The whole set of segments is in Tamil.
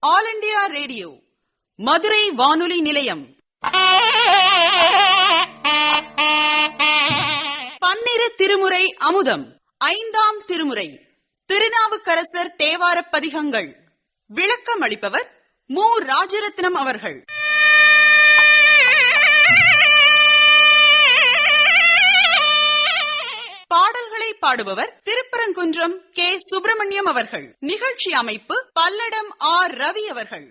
ஆல் இண்டியா ரேடியோ மதுரை வானொலி நிலையம். பன்னிரு திருமுறை அமுதம். 5ஆம் திருமுறை திருநாவுக்கரசர் தேவாரப் பதிகங்கள். விளக்கம் அளிப்பவர் மு. ராஜரத்னம் அவர்கள். பாடல்களை பாடுபவர் திருப்பரங்குன்றம் கே. சுப்பிரமணியம் அவர்கள். நிகழ்ச்சி அமைப்பு பல்லடம் ஆர். ரவி அவர்கள்.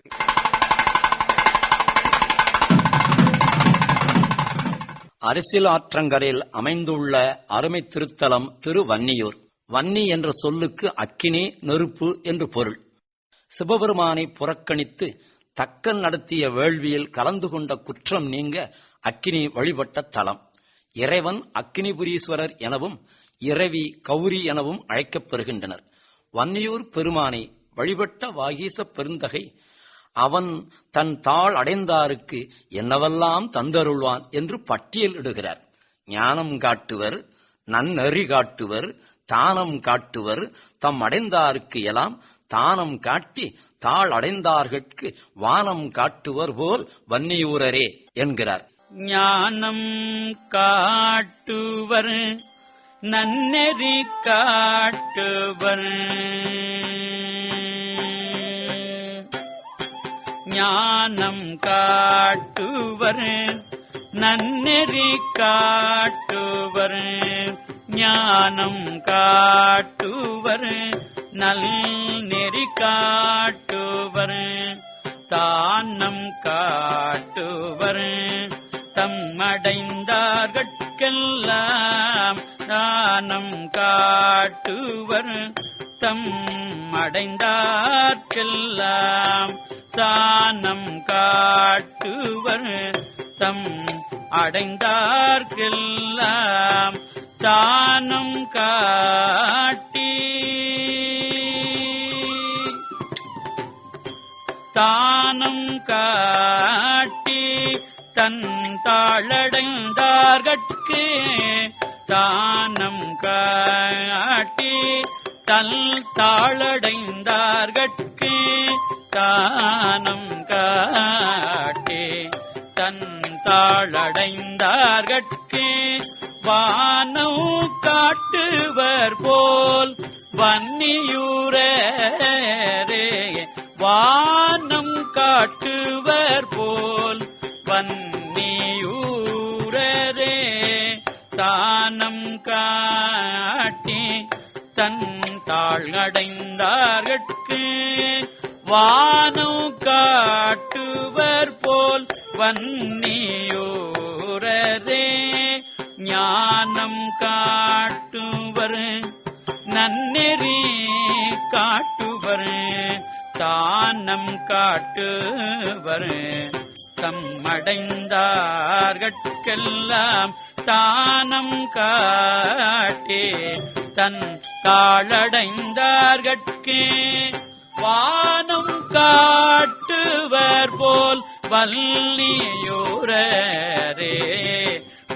அரசியல் ஆற்றங்கரையில் அமைந்துள்ள அருமை திருத்தலம் திருவன்னியூர். வன்னி என்ற சொல்லுக்கு அக்கினி, நெருப்பு என்று பொருள். சிவபெருமானை புறக்கணித்து தக்கன் நடத்திய வேள்வியில் கலந்து கொண்ட குற்றம் நீங்க அக்கினி வழிபட்ட தலம். இறைவன் அக்கினிபுரீஸ்வரர் எனவும் இரவி கௌரி எனவும் அழைக்கப்பெறுகின்றனர். வன்னியூர் பெருமானை வழிபட்ட வாகீச பெருந்தகை அவன் தன் தாள் அடைந்தாருக்கு என்னவெல்லாம் தந்தருள்வான் என்று பட்டியலிடுகிறார். ஞானம் காட்டுவர், நன்னெறி காட்டுவர், தானம் காட்டுவர், தம் அடைந்தாருக்கு எல்லாம் தானம் காட்டி தாள் அடைந்தார்கட்கு வானம் காட்டுவர் போல் வன்னியூரரே என்கிறார். ஞானம் காட்டுவர், நன்னெறி காட்டுவர், ஞானம் காட்டுவர், நன்னெறி காட்டுவர், ஞானம் காட்டுவர், நல் நெறி காட்டுவர், தானம் காட்டுவர், தம்மடைந்தார்கட்கெல்லாம் தானம் காட்டுவர், தம் அடைந்தார்க்கெல்லாம் தானம் காட்டுவர், தம் அடைந்தார்க்கெல்லாம் தானம் காட்டி தானம் காட்டி தன் தாளடைந்தார்கட்கு தானம் காட்டி தன் தாளடைந்தார்கட்கு தானம் காட்டி தன் தாளடைந்தார்கட்கு வானம் காட்டுவர் போல் வன்னியூரே, வானம் காட்டுவர் போல் வன்னியூரரே, தானம் காட்டி தன் தாள் அடைந்தார்கட்கு வானம் காட்டுவர் போல் வன்னியூரரே, ஞானம் காட்டுவர், நன்னெறி காட்டுவர், தானம் காட்டுவர், தம் அடைந்தார்கட்கெல்லாம் தானம் காட்டி தன் தாளடைந்தார்கட்கு வானம் காட்டுவர் போல் வன்னியூரரே,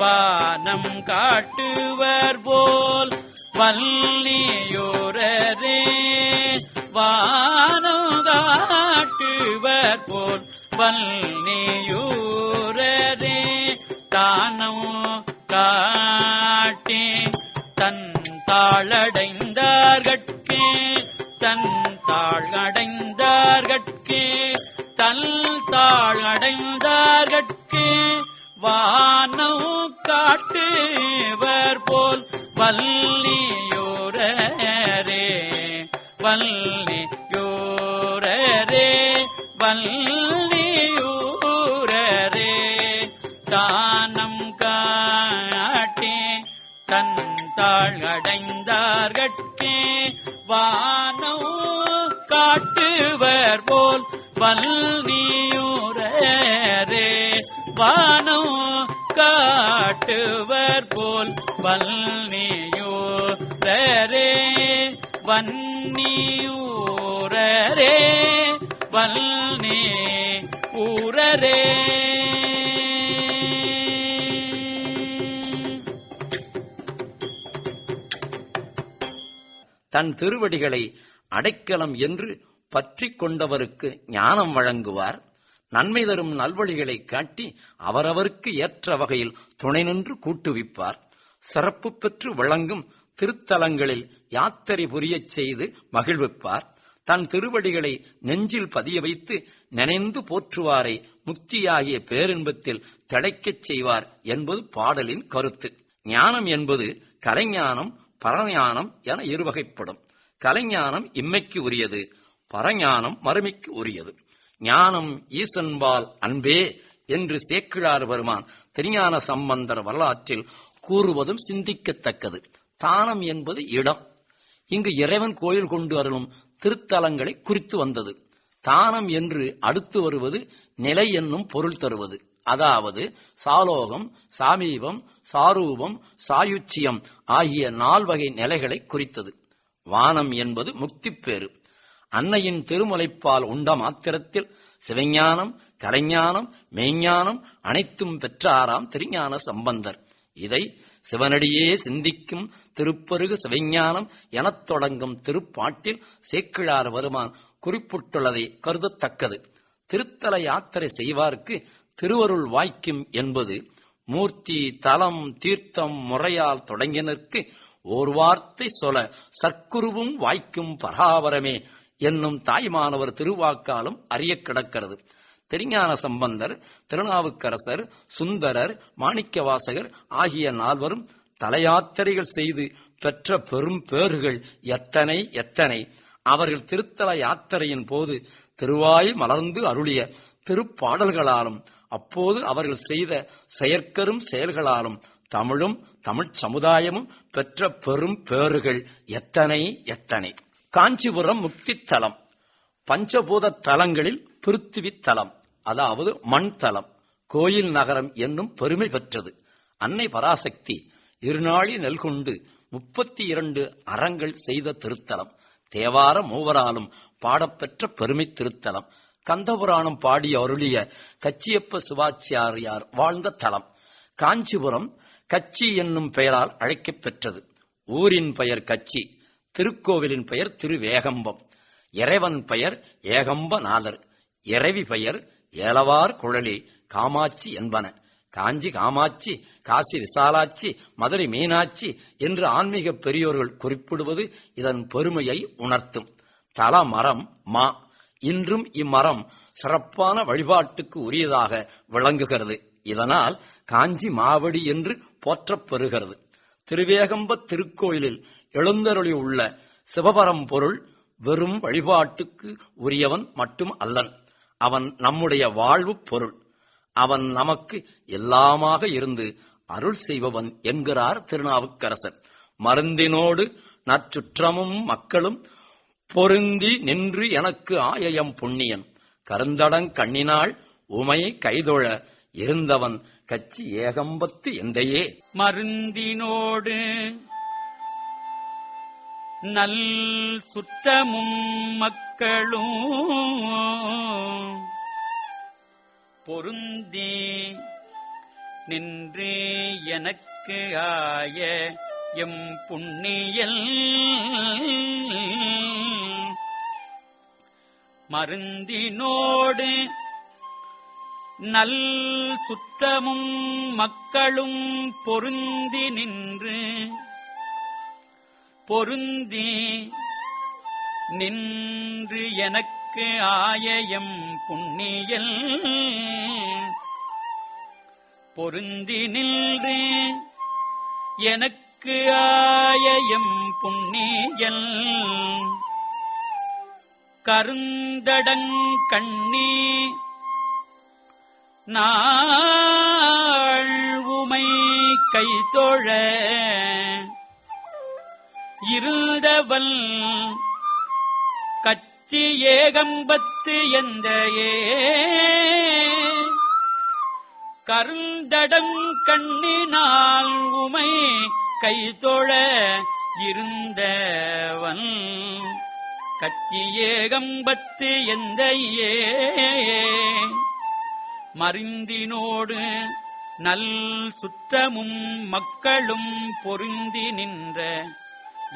வானம் காட்டுவர் போல் வன்னியூரரே, வானம் காட்டுவர் போல் வன்னியூரரே, தானம் காட்டி தன் தாளடைந்தார்கட்கு தன் தாளடைந்தார்கட்கு தன் தாளடைந்தார்கட்கு வானம் காட்டுவர் போல் வன்னியூரரே, வன்னியூரரே, வன்னியூரரே, தானம் காட்டி தன் தாள் அடைந்தார்கட்கு வானம் காட்டுவர் போல் வன்னியூரரே, வானம் காட்டுவர் போல் வன்னியூரரே, வன்னியூரரே, வன்னியூரரே. தன் திருவடிகளை அடைக்கலம் என்று பற்றி கொண்டவருக்கு ஞானம் வழங்குவார். நன்மை தரும் நல்வழிகளை காட்டி அவரவருக்கு ஏற்ற வகையில் துணை நின்று கூட்டுவிப்பார். சிறப்பு பெற்று விளங்கும் திருத்தலங்களில் யாத்திரை புரியச் செய்து மகிழ்விப்பார். தன் திருவடிகளை நெஞ்சில் பதிய வைத்து நினைந்து போற்றுவாரை முக்தியாகிய பேரின்பத்தில் திளைக்கச் செய்வார் என்பது பாடலின் கருத்து. ஞானம் என்பது கலைஞானம், பரஞானம் என இருவகைப்படும். கலைஞானம் இம்மைக்கு உரியது, பரஞானம் மறுமைக்கு உரியது. ஞானம் ஈசன்பால் அன்பே என்று சேக்கிழார் பெருமான் திருஞான சம்பந்தர் வரலாற்றில் கூறுவதும் சிந்திக்கத்தக்கது. தானம் என்பது இடம். இங்கு இறைவன் கோயில் கொண்டு அருளும் திருத்தலங்களை குறித்து வந்தது. தானம் என்று அடுத்து வருவது நிலை என்னும் பொருள் தருவது. அதாவது சாலோகம், சாமீபம், சாரூபம், சாயுச்சியம் ஆகிய 4 வகை நிலைகளை குறித்தது. வானம் என்பது முக்திப்பேறு. அன்னையின் திருமுலைப்பால் உண்ட மாத்திரத்தில் சிவஞானம், கலைஞானம், மெய்ஞானம் அனைத்தும் பெற்றாராம் திருஞான சம்பந்தர். இதை சிவனடியே சிந்திக்கும் திருப்பருகு சிவஞானம் எனத் தொடங்கும் திருப்பாட்டில் சேக்கிழார் பெருமான் குறிப்பிட்டுள்ளதை கருதத்தக்கது. திருத்தல யாத்திரை செய்வார்க்கு திருவருள் வாய்க்கும் என்பது மூர்த்தி, தலம், தீர்த்தம் முறையால் தொடங்கினருக்கு ஓர் வார்த்தை சொல சற்குருவும் வாய்க்கும் பராபரமே என்னும் தாய்மானவர் திருவாக்காலும் அறிய கிடக்கிறது. திருஞான சம்பந்தர், திருநாவுக்கரசர், சுந்தரர், மாணிக்கவாசகர் ஆகிய 4வரும் தலயாத்திரைகள் செய்து பெற்ற பெரும் பேறுகள் எத்தனை எத்தனை. அவர்கள் திருத்தல யாத்திரையின் போது திருவாய் மலர்ந்து அருளிய திருப்பாடல்களாலும் அப்போது அவர்கள் செய்த செயற்கரும் செயல்களாலும் தமிழும் தமிழ்ச் சமுதாயமும் பெற்ற பெரும் பேறுகள் எத்தனை எத்தனை. காஞ்சிபுரம் முக்தி தலம். பஞ்சபூத தலங்களில் பிருத்திவி தலம், அதாவது மண் தலம், கோயில் நகரம் என்னும் பெருமை பெற்றது. அன்னை பராசக்தி இருநாழி நெல் கொண்டு 32 அறங்கள் செய்த திருத்தலம். தேவார மூவராலும் பாடப்பெற்ற பெருமை திருத்தலம். கந்தபுராணம் பாடி அருளிய கச்சியப்ப சிவாச்சாரியார் வாழ்ந்த தலம். காஞ்சிபுரம் கச்சி என்னும் பெயரால் அழைக்கப் பெற்றது. ஊரின் பெயர் கச்சி, திருக்கோவிலின் பெயர் திருவேகம்பம், இறைவன் பெயர் ஏகம்பநாதர், இறைவி பெயர் ஏலவார் குழலி காமாட்சி என்பன. காஞ்சி காமாட்சி, காசி விசாலாட்சி, மதுரை மீனாட்சி என்று ஆன்மீக பெரியோர்கள் குறிப்பிடுவது இதன் பெருமையை உணர்த்தும். தல மரம் மா. இன்றும் இம்மரம் சிறப்பான வழிபாட்டுக்கு உரியதாக விளங்குகிறது. இதனால் காஞ்சி மாவடி என்று போற்றப்பெறுகிறது. திருவேகம்ப திருக்கோயிலில் எழுந்தருளி உள்ள சிவபரம்பொருள் வெறும் வழிபாட்டுக்கு உரியவன் மட்டும் அல்லன். அவன் நம்முடைய வாழ்வு பொருள். அவன் நமக்கு எல்லாமாக இருந்து அருள் செய்பவன் என்கிறார் திருநாவுக்கரசர். மருந்தினோடு நற்சுற்றமும் மக்களும் பொருந்தி நின்று எனக்கு ஆயயம் புண்ணியன், கருந்தடங் கண்ணினாள் உமை கைதொழ இருந்தவன் கச்சி ஏகம்பத்து எந்தையே. மருந்தினோடு நல் சுற்றமும் மக்களும் பொருந்தி நின்று எனக்கு ஆய எம் புண்ணியல். மருந்தினோடு நல் சுற்றமும் மக்களும் பொருந்தி நின்று எனக்கு ஆயயம் புண்ணியல். பொருந்தி நின்று எனக்கு ஆயயம் புண்ணியல். கருந்தடங் கண்ணி நாள் உமை கைதொழ இருந்தவள் கச்சி ஏகம்பத்து எந்தையே. கருந்தடம் கண்ணினால் உமை கைதொழ இருந்தவன் கச்சி ஏகம்பத்து எந்தையே. மருந்தினோடு நல் சுற்றமும் மக்களும் பொருந்தி நின்ற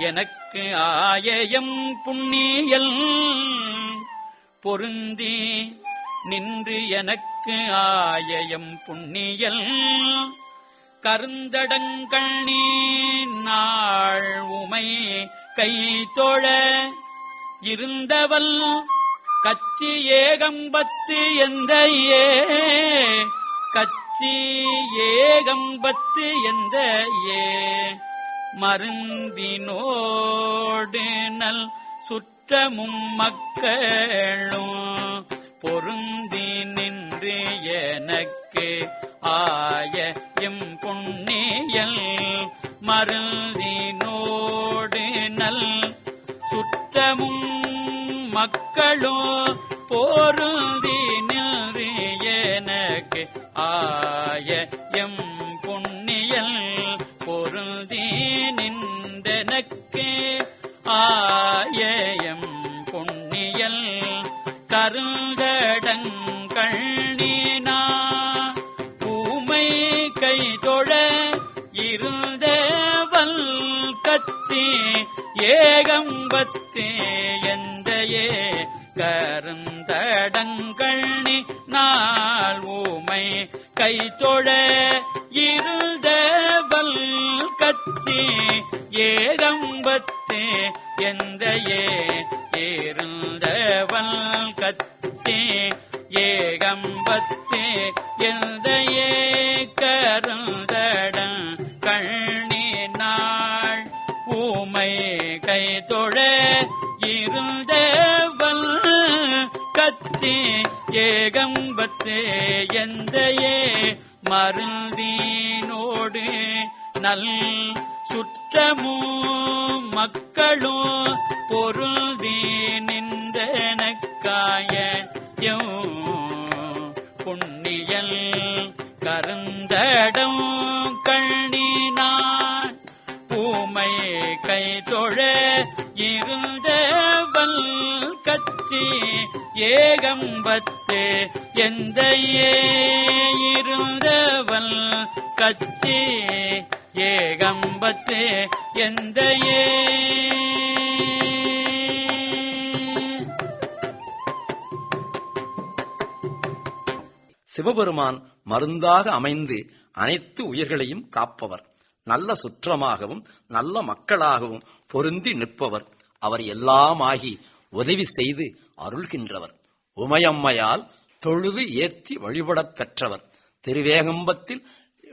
எனக்கு ஆயயம் புண்ணியல். பொருந்தி நின்று எனக்கு ஆயயம் புண்ணியல் கருந்தடங்கள் நீ நாள் உமை கை தோழ இருந்தவள் கச்சி ஏகம்பத்து எந்தையே கச்சி ஏகம்பத்து எந்தையே மருந்தினோடு நல் சுற்றமும் மக்களும் பொருந்தி நின்று எனக்கு ஆய எம் புண்ணியல் மருந்தினோடு நல் சுற்றமும் மக்களும் பொருந்தி நின்று எனக்கு ஆய எம் புண்ணியல் பொருந்தி நின்றனக்கு ஆயம் புண்ணியல் கருந்தடங்கள் நீனா ஊமை கை தொழ இருந்தவள் கச்சி ஏகம்பத்தே எந்தையே கருந்தடங்கள் நீ நாள் ஊமை கை தொழ இருந்தவள் கச்சி ஏகம்பத்தே எந்தையே இருந்தவள் கச்சி ஏகம்பத்தே எந்தையே கருந்தடன் கண்ணி நாள் ஊமை கை தொழ இருந்தவள் கச்சி ஏகம்பத்தே எந்தையே மருந்தினோடு நல் சுற்றமும் மக்களும் பொருந்தி நின்றனக்காய புண்ணியல் கருந்தடம் கண்ணினான் ஊமை கை தொழ இருந்தவள் கச்சி ஏகம்பத்து எந்தையே இருந்தவள் கச்சி ஏகம்பத்து எந்தையே சிவபெருமான் மருந்தாக அமைந்து அனைத்து உயிர்களையும் காப்பவர், நல்ல சுற்றமாகவும் நல்ல மக்களாகவும் பொருந்தி நிற்பவர், அவர் எல்லாமாகி உதவி செய்து அருள்கின்றவர், உமையம்மையால் தொழுது ஏத்தி வழிபடப் பெற்றவர், திருவேகம்பத்தில்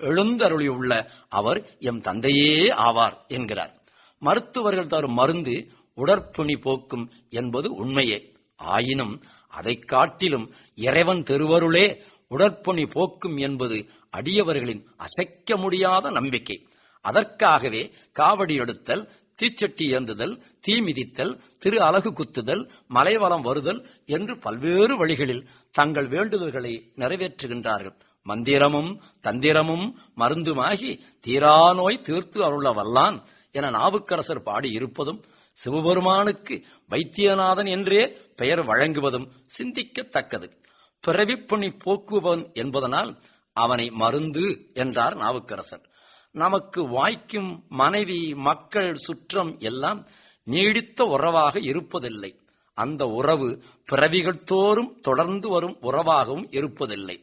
எழுந்தருளியுள்ள அவர் எம் தந்தையே ஆவார் என்கிறார். மருத்துவர்கள் தரும் மருந்து உடற்புணி போக்கும் என்பது உண்மையே. ஆயினும் அதை காட்டிலும் இறைவன் திருவருளே உடற்புணி போக்கும் என்பது அடியவர்களின் அசைக்க முடியாத நம்பிக்கை. அதற்காகவே காவடி எடுத்தல், தீச்சட்டி ஏந்துதல், தீ மிதித்தல், திரு அலகு குத்துதல், மலைவலம் வருதல் என்று பல்வேறு வழிகளில் தங்கள் வேண்டுதல்களை நிறைவேற்றுகின்றார்கள். மந்திரமும் தந்திரமும் மருந்துமாகி தீரா நோய் தீர்த்து அருள வல்லான் என நாவுக்கரசர் பாடியிருப்பதும் சிவபெருமானுக்கு வைத்தியநாதன் என்றே பெயர் வழங்குவதும் சிந்திக்கத்தக்கது. பிறவிப்புணி போக்குவன் என்பதனால் அவனை மருந்து என்றார் நாவுக்கரசர். நமக்கு வாய்க்கும் மனைவி, மக்கள், சுற்றம் எல்லாம் நீடித்த உறவாக இருப்பதில்லை. அந்த உறவு பிறவிகள் தோறும் தொடர்ந்து வரும் உறவாகவும் இருப்பதில்லை.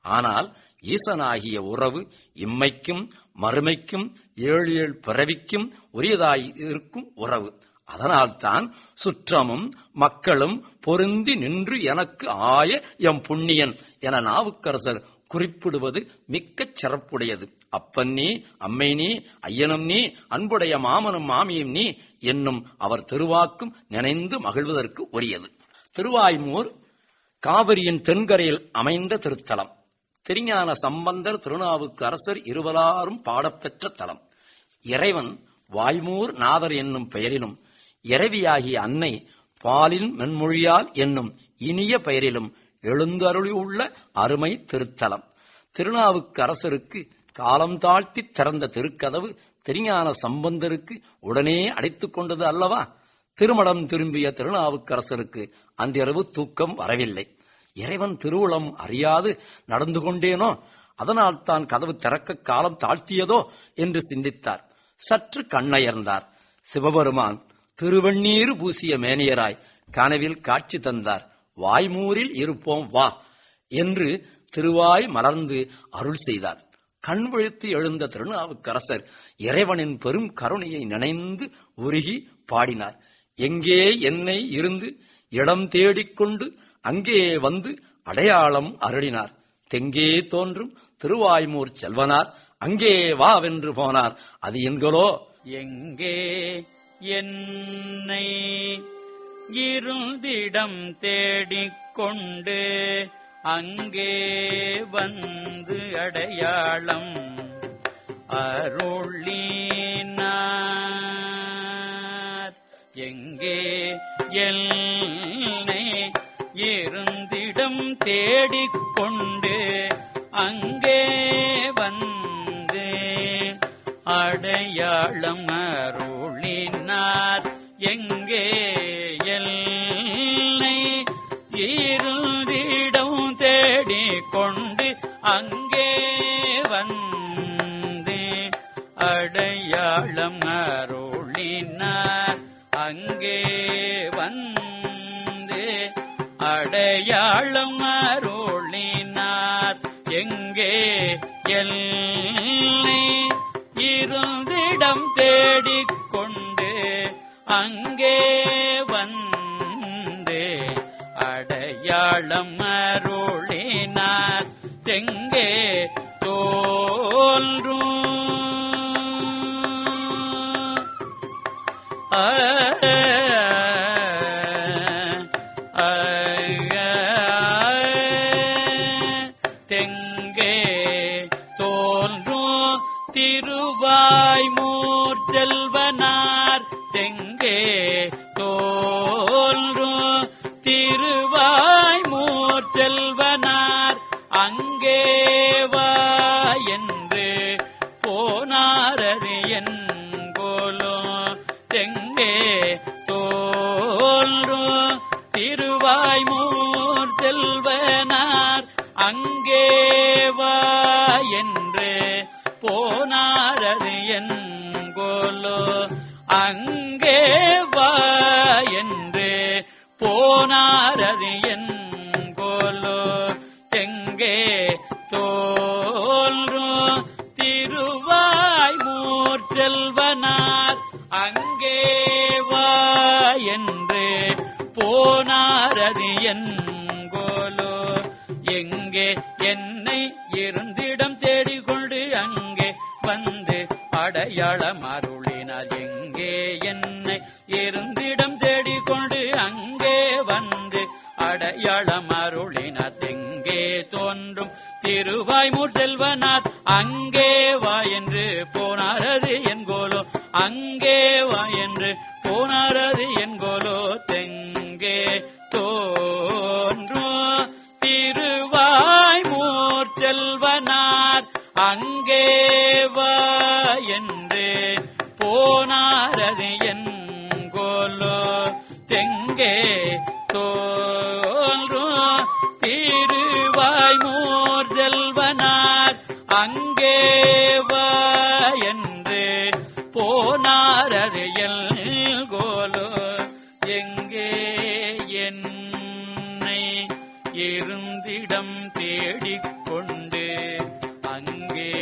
ஆனால் ஈசனாகிய உறவு இம்மைக்கும் மறுமைக்கும் 7 பிறவிக்கும் உரியதாய் இருக்கும் உறவு. அதனால்தான் சுற்றமும் மக்களும் பொருந்தி நின்று எனக்கு ஆய எம் புண்ணியன் என நாவுக்கரசர் குறிப்பிடுவது மிக்கச் சிறப்புடையது. அப்பன் நீ, அம்மை நீ, ஐயனும் நீ, அன்புடைய மாமனும் மாமியும் நீ என்னும் அவர் திருவாக்கும் நினைந்து மகிழ்வதற்கு உரியது. திருவாய்மூர் காவிரியின் தென்கரையில் அமைந்த திருத்தலம். திருஞான சம்பந்தர், திருநாவுக்கரசர் இருவராரும் பாடப்பெற்ற தலம். இறைவன் வாய்மூர் நாதர் என்னும் பெயரிலும், இறைவியாகிய அன்னை பாலின் மென்மொழியால் என்னும் இனிய பெயரிலும் எழுந்தருளியுள்ள அருமை திருத்தலம். திருநாவுக்கரசருக்கு காலம் தாழ்த்தி திறந்த திருக்கதவு திருஞான சம்பந்தருக்கு உடனே அடைத்துக் கொண்டது அல்லவா? திருமடம் திரும்பிய திருநாவுக்கரசருக்கு அன்றிரவு தூக்கம் வரவில்லை. இறைவன் திருவுளம் அறியாது நடந்து கொண்டேனோ, அதனால் தான் கதவு திறக்க காலம் தாழ்த்தியதோ என்று சிந்தித்தார். சற்று கண்ணயர்ந்தார். சிவபெருமான் திருவெண்ணீர் பூசிய மேனியராய் கனவில் காட்சி தந்தார். வாய்மூரில் இருப்போம் வா என்று திருவாய் மலர்ந்து அருள் செய்தார். கண் விழித்து எழுந்த திருநாவுக்கரசர் இறைவனின் பெரும் கருணையை நினைந்து உருகி பாடினார். எங்கே என்னை இருந்து இடம் தேடிக்கொண்டு அங்கே வந்து அடையாளம் அருளினார். தெங்கே தோன்றும் திருவாய்மூர் செல்வனார் அங்கே வா வென்று போனார். அது என்களோ? எங்கே என்னை இருந்திடம் தேடிக்கொண்டு அங்கே வந்து அடையாளம் அருளினார். எங்கே என்னை இருந்திடம் தேடிக்கொண்டு அங்கே வந்து அடையாளம் அருளினார். எங்கே என்னை இருந்திடம் தேடிக்கொண்டு அங்கே வந்து அடையாளம் அருளினார். அங்கே வந்து அடையாளம் அருளினார். எங்கே என்னை இருந்திடம் தேடிக்கொண்டு அங்கே வந்து அடையாளம் அருளினார். தெங்கே தோன்றும் தெங்கே தோன்றும் திருவாய்மூர் செல்வனார். தெங்கே தோன்றும் திருவாய்மூர் செல்வனார் அங்கே வா என்று போனாரது என்கோலோ. தெங்கே தோன்றும் திருவாய்மூர் செல்வனார் அங்கே வா என்று போனாரது என்கோலோ. அங்கே வா என்று போனாரது என்கோலோ. தெங்கே தோன்றும் திருவாய்மூர் செல்வனார் அங்கே வா என்று போனாரது என்கோலோ. எங்கே என்னை இருந்திடம் தேடிக்கொண்டு அங்கே வந்து அடையாளம் அருளினார். எங்கே என்னை இருந்திடம் தேடிக்கொண்டு அங்கே வந்து அடையாளம் அருளினார். தெங்கே தோன்றும் திருவாய்மூர் செல்வனார் அங்கே வா என்று போனாரது என்கோலோ. அங்கே வா என்று போனாரது என்கோலோ. தெங்கே தோன்றும் திருவாய்மூர் செல்வனார் அங்கே வா என்று போனாரது என்கோலோ. தெங்கே தோன்றும் திருவாய்மூர் செல்வனார் அங்கே வா என்று போனாரது என்கோலோ. எங்கே என்னை இருந்திடம் தேடிக்கொண்டு அங்கே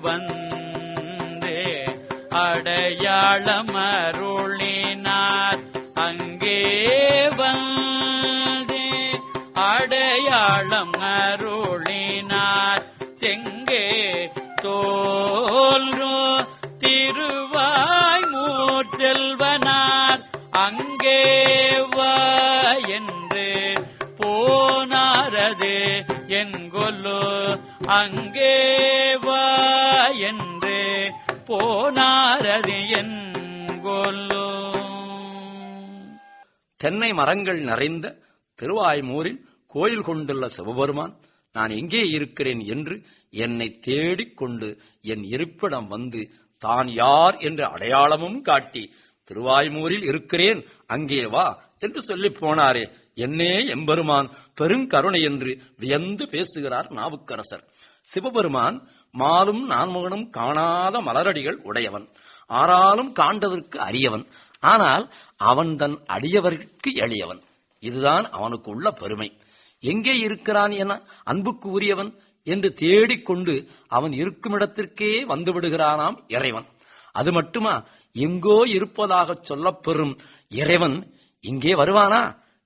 வந்து அடையாளம் அருளினார். அங்கே வந்து அடையாளம் அருளினார். தெங்கே தோன்றும் திருவாய்மூர் செல்வனார் அங்கே வா என்று போனாரது என்கொல்லோ. அங்கே வா என்று போனாரது என்கொல்லோ. தென்னை மரங்கள் நிறைந்த திருவாய்மூரில் கோயில் கொண்டுள்ள சிவபெருமான் நான் எங்கே இருக்கிறேன் என்று என்னை தேடிக்கொண்டு என் இருப்பிடம் வந்து தான் யார் என்ற அடையாளமும் காட்டி திருவாய்மூரில் இருக்கிறேன் அங்கே வா என்று சொல்லி போனாரே, என்னே எம்பெருமான் பெருங்கருணை என்று வியந்து பேசுகிறார் நாவுக்கரசர். சிவபெருமான் மாலும் நான்முகனும் காணாத மலரடிகள் உடையவன், ஆறாலும் காண்டதற்கு அரியவன். ஆனால் அவன் தன் அடியவர்க்கு எளியவன். இதுதான் அவனுக்கு உள்ள பெருமை. எங்கே இருக்கிறான் என அன்புக்கு உரியவன் என்று தேடிக்கொண்டு அவன் இருக்குமிடத்திற்கே வந்து விடுகிறானாம் இறைவன். அது மட்டுமா, எங்கோ இருப்பதாக சொல்லப்பெறும் இறைவன் இங்கே வருவானா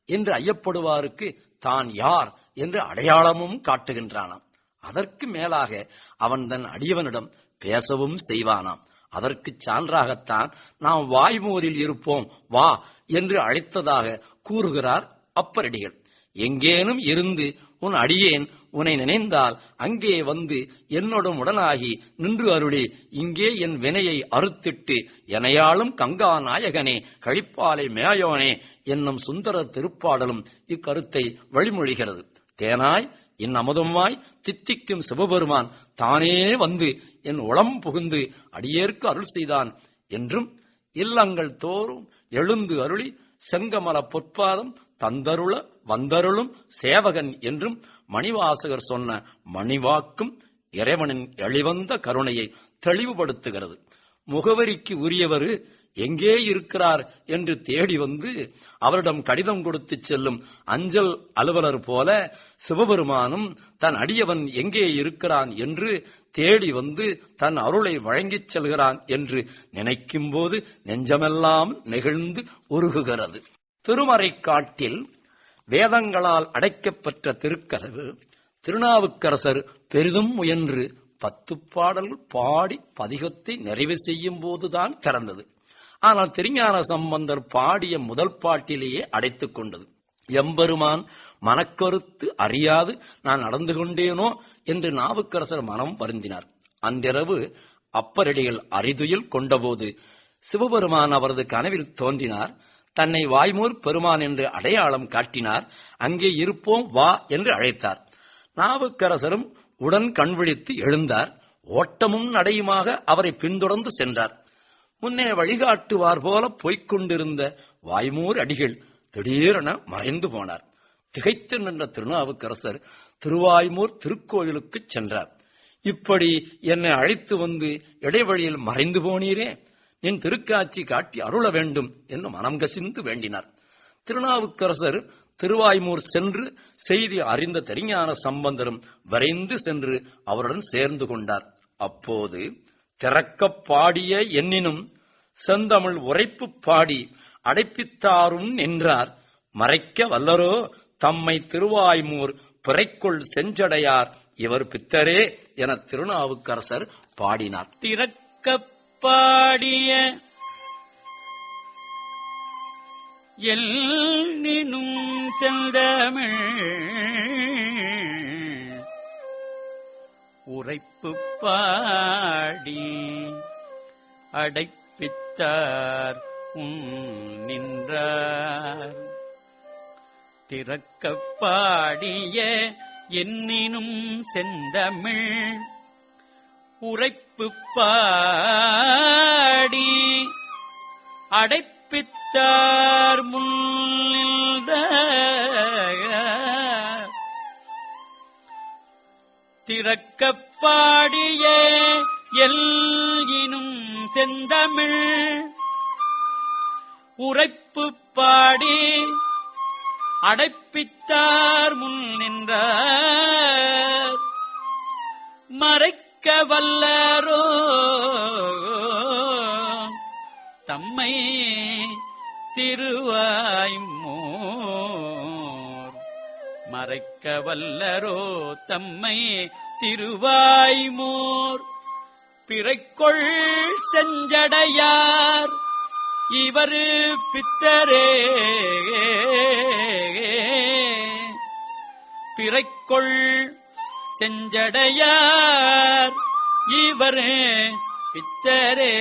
என்று ஐயப்படுவாருக்கு தான் யார் என்று அடையாளமும் காட்டுகின்றானாம். அதற்கு மேலாக அவன் தன் அடியவனிடம் பேசவும் செய்வானாம். அதற்கு சான்றாகத்தான் நாம் வாய்மூரில் இருப்போம் வா என்று அழைத்ததாக கூறுகிறார் அப்பரடிகள். எங்கேனும் இருந்து உன் அடியேன் உன்னை நினைந்தால் அங்கே வந்து என்னுடன் உடனாகி நின்று அருளி இங்கே என் வினையை அறுத்திட்டு எனையாளும் கங்கா நாயகனே கழிப்பாலை மேயோனே என்னும் சுந்தரர் திருப்பாடலும் இக்கருத்தை வழிமொழிகிறது. தேனாய் இன்னமுதமாய் தித்திக்கும் சிவபெருமான் தானே வந்து என் உளம் புகுந்து அடியேற்கு அருள் செய்தான் என்றும், இல்லங்கள் தோறும் எழுந்து அருளி செங்கமல பொற்பாதம் தந்தருள வந்தருளும் சேவகன் என்றும் மணிவாசகர் சொன்ன மணிவாக்கும் இறைவனின் எளிவந்த கருணையை தெளிவுபடுத்துகிறது. முகவரிக்கு உரியவர் எங்கே இருக்கிறார் என்று தேடி வந்து அவரிடம் கடிதம் கொடுத்து செல்லும் அஞ்சல் அலுவலர் போல சிவபெருமானும் தன் அடியவன் எங்கே இருக்கிறான் என்று தேடி வந்து தன் அருளை வழங்கிச் செல்கிறான் என்று நினைக்கும் போது நெஞ்சமெல்லாம் நெகிழ்ந்து உருகுகிறது. திருமறைக்காட்டில் வேதங்களால் அடைக்கப்பெற்ற திருக்கதவு திருநாவுக்கரசர் பெரிதும் முயன்று 10 பாடல்கள் பாடி பதிகத்தை நிறைவு செய்யும் போதுதான் திறந்தது. ஆனால் திருஞான சம்பந்தர் பாடிய முதல் பாட்டிலேயே அடைத்துக் கொண்டது. எம்பெருமான் மனக்கருத்து அறியாது நான் நடந்து கொண்டேனோ என்று நாவுக்கரசர் மனம் வருந்தினார். அன்றிரவு அப்பரடிகள் அரிதுயில் கொண்டபோது சிவபெருமான் அவரது கனவில் தோன்றினார். தன்னை வாய்மூர் பெருமான் என்று அடையாளம் காட்டினார். அங்கே இருப்போம் வா என்று அழைத்தார். நாவுக்கரசரும் உடன் கண்விழித்து எழுந்தார். ஓட்டமும் நடையுமாக அவரை பின்தொடர்ந்து சென்றார். முன்னே வழிகாட்டுவார் போல போய்கொண்டிருந்த வாய்மூர் அடிகள் திடீரென மறைந்து போனார். திகைத்து நின்ற திருநாவுக்கரசர் திருவாய்மூர் திருக்கோயிலுக்கு சென்றார். இப்படி என்னை அழைத்து வந்து இடைவழியில் மறைந்து போனீரே, நின் திருக்காட்சி காட்டி அருள வேண்டும் என்று மனம் கசிந்து வேண்டினார். திருநாவுக்கரசர் திருவாய்மூர் சென்று செய்தி அறிந்த திருஞான சம்பந்தரும் விரைந்து சென்று அவருடன் சேர்ந்து கொண்டார். அப்போது திறக்கப் பாடிய எண்ணினும் செந்தமிழ் உரைப்பு பாடி அடைப்பித்தாரும் நின்றார். மறைக்க வல்லரோ தம்மை திருவாய்மூர் பிறைக்குள் செஞ்சடையார் இவர் பித்தரே என திருநாவுக்கரசர் பாடினார். திறக்கப் பாடிய எல்லினும் செந்தமிழ் உரைப்பு பாடி அடைப்பித்தார் நின்றார். திறக்கப் பாடிய எண்ணினும் செந்தமிழ் உரைப்பு பாடி அடைப்பித்தார் முன்னின்ற திறக்கப் பாடிய எல்லினும் செந்தமிழ் உரைப்பு பாடி அடைப்பித்தார் முன் நின்றார். மறைக்க வல்லரோ தம்மை திருவாய்மூர் மறைக்க வல்லரோ தம்மை திருவாய்மூர் பிறைக்கொள் செஞ்சடையார் இவரு பித்தரே. பிறைக்கொள் செஞ்சடையார் இவரு பித்தரே.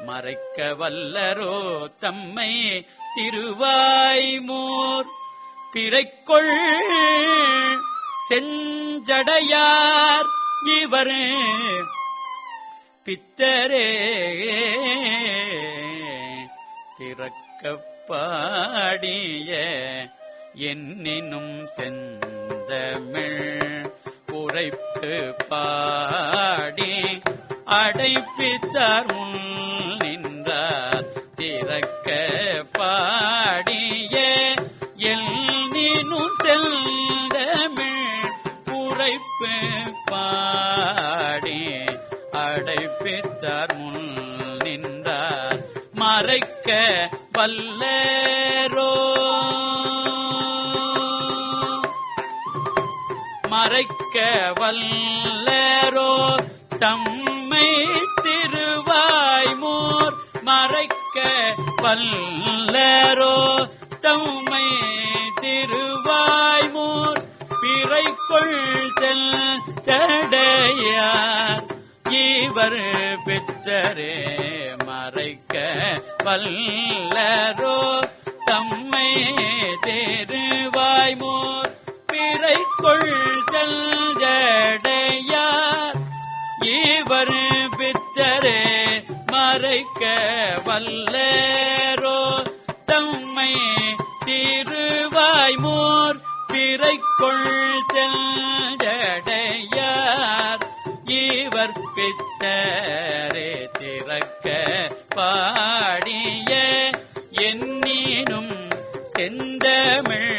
மறைக்க வல்லரோ தம்மை திருவாய்மூர் பிறைக்கொள் செஞ்சடையார் இவரு பித்தரே. திறக்கப் பாடிய எண்ணினும் செந்தமிழ் உரைப்பு பாடி அடைப்பித்தார் முன் நின்றார். திறக்க என்னும் செந்தமிழ் உரைப்பு பாடி அடைப்பித்தார் முன் நின்றார் மறைக்க வல்லரோ மறைக்க வல்லரோ தம்மை திருவாய்மோர் மறைக்க வல்லரோ தம்மை திருவாய்மோர் பிறைக்குள் செல்லையார் இவர் பித்தரே மறைக்க வல்லரோ தம்மை திருவாய்மோர் பிறைக்குள் செல்லையார் இவர் பித்தரே மறைக்க வல்லரோ தம்மை திருவாய்மோர் பிறைக்குள் செல்லையார் இவர் பித்தரே திறக்க பாடிய எண்ணினும் செந்தமிழ்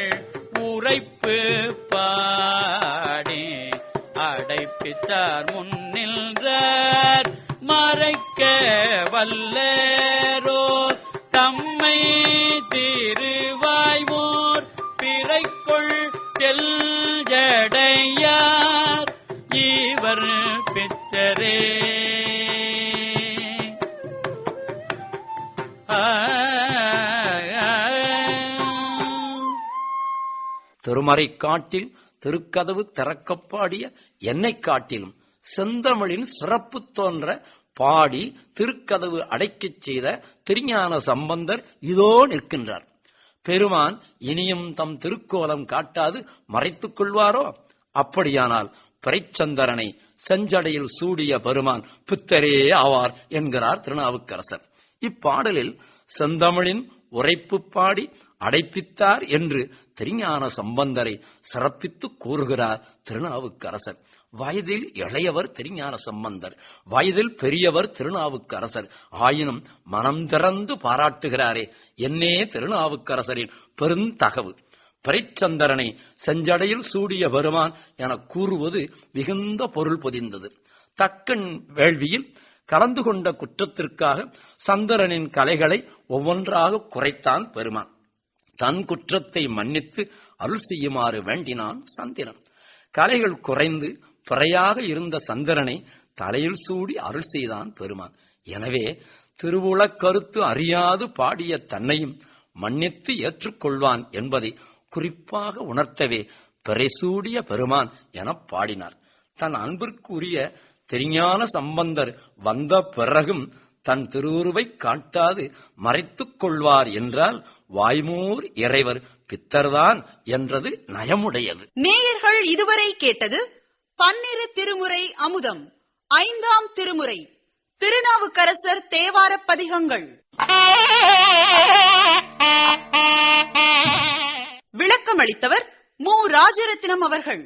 உரைப்பு பாடி அடைப்பித்தார் முன்னின்றார் மறைக்க வல்லரோ தம்மை திருவாய்மோர் பிறைக்குள் செல்லையார் இவர் பித்தரே. திருமறைக்காட்டில் திருக்கதவு திறக்கப்பாடிய என்னைக் காட்டிலும் செந்தமிழின் சிறப்பு தோன்ற பாடி திருக்கதவு அடைக்கச் செய்த திருஞான சம்பந்தர் இதோ நிற்கின்றார். பெருமான் இனியும் தம் திருக்கோலம் காட்டாது மறைத்துக் கொள்வாரோ? அப்படியானால் பிறைச்சந்திரனை செஞ்சடையில் சூடிய பெருமான் பித்தரே ஆவார் என்கிறார் திருநாவுக்கரசர். இப்பாடலில் செந்தமிழின் உரைப்பு பாடி அடைப்பித்தார் என்று திருஞான சம்பந்தரை சிறப்பித்து கூறுகிறார் திருநாவுக்கரசர். வயதில் இளையவர் திருஞான சம்பந்தர், வயதில் பெரியவர் திருநாவுக்கரசர். ஆயினும் மனம் திறந்து பாராட்டுகிறாரே, என்னே திருநாவுக்கரசரின் பெருந்தகவு. பிறைச்சந்திரனை செஞ்சடையில் சூடிய பெருமான் என கூறுவது மிகுந்த பொருள் பொதிந்தது. தக்கன் வேள்வியில் கலந்து கொண்ட குற்றத்திற்காக சந்திரனின் கலைகளை ஒவ்வொன்றாக குறைத்தான் பெருமான். தன் குற்றத்தை மன்னித்து அருள் செய்யுமாறு வேண்டினான் சந்திரன். கலைகள் குறைந்து பிறையாக இருந்த சந்திரனை தலையில் சூடி அருள் செய்தான் பெருமான். எனவே திருவுளக் கருத்து அறியாது பாடிய தன்னையும் மன்னித்து ஏற்றுக்கொள்வான் என்பதை குறிப்பாக உணர்த்தவே பிறைசூடிய பெருமான் என பாடினார். தன் அன்பிற்குரிய திருஞான சம்பந்தர் வந்த பிறகும் தன் திருவுருவை காட்டாது மறைத்துக் கொள்வார் என்றால் வாய்மூர் இறைவர் பித்தர்தான் என்றது நயமுடையது. நேயர்கள் இதுவரை கேட்டது பன்னிரு திருமுறை அமுதம் 5ஆம் திருமுறை திருநாவுக்கரசர் தேவாரப் பதிகங்கள். விளக்கமளித்தவர் மு. ராஜரத்தினம் அவர்கள்.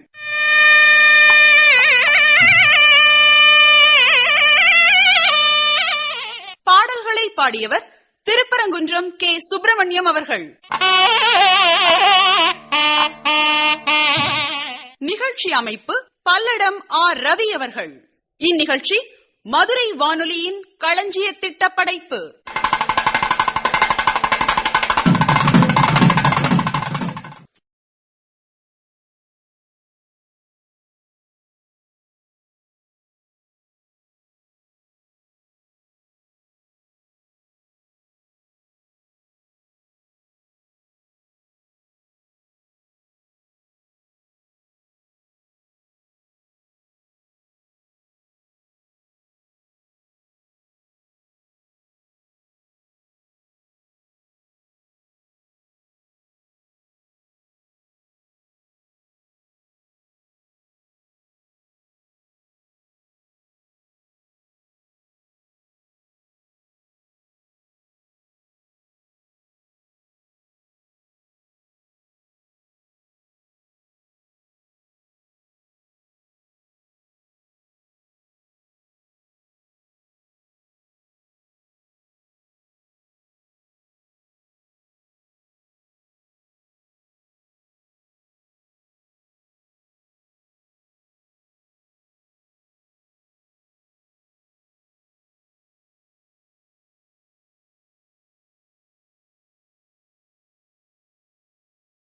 பாடல்களை பாடியவர் திருப்பரங்குன்றம் கே. சுப்பிரமணியம் அவர்கள். நிகழ்ச்சி அமைப்பு பல்லடம் ஆர். ரவி அவர்கள். இந்நிகழ்ச்சி மதுரை வானொலியின் களஞ்சிய திட்ட படைப்பு.